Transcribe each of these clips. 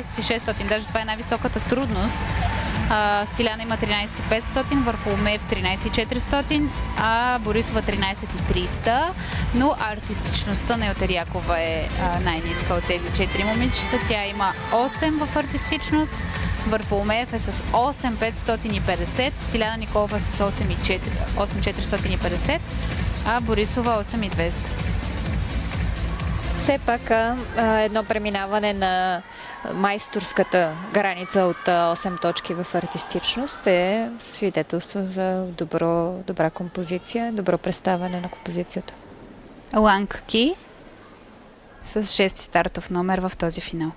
13,600, даже това е най-високата трудност. Стиляна има 13,500, Варфоломеев 13,400, а Борисова 13,300, но артистичността на Елтерякова е най-ниска от тези 4 момичета. Тя има 8 в артистичност, Варфоломеев е с 8,550, Стиляна Николова е с 8,450, а Борисова 8,200. Все пак едно преминаване на майсторската граница от 8 точки в артистичност е свидетелство за добра композиция, добро представяне на композицията. Ланг Ки с 6 стартов номер в този финал.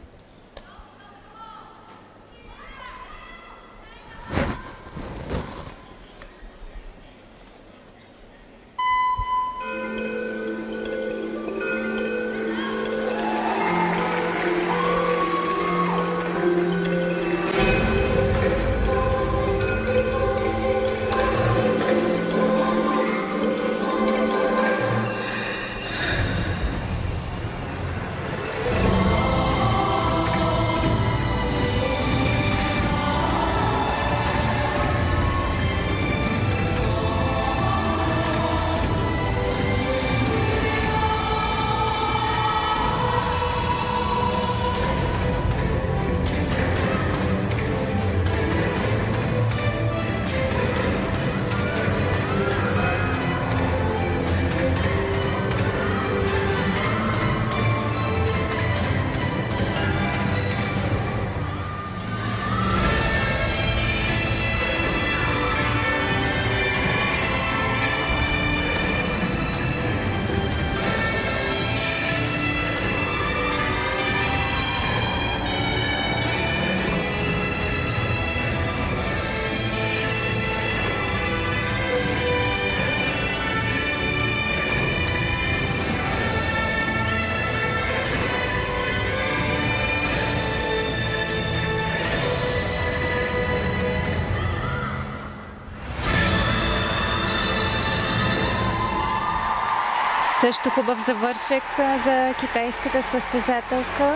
Също хубав завършек за китайската състезателка,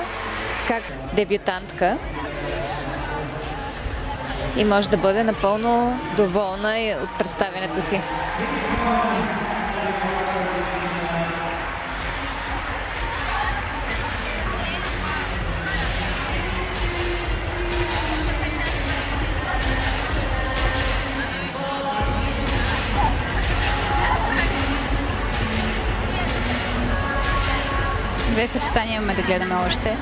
как дебютантка. И може да бъде напълно доволна от представянето си. Две съчетания имаме да гледаме още.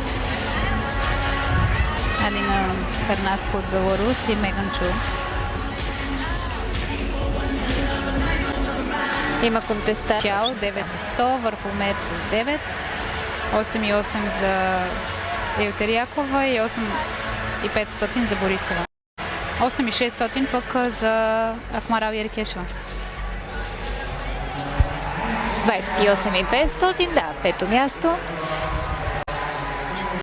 Алина Карнаско от Беларус и Меган Чу. Има контестация. 9,100, Варфоломеев с 9, 8,8 за Елтерякова и 8,500 за Борисова. 8,600 пък за Ахмарал Еркешева. 28,500, да, пето място.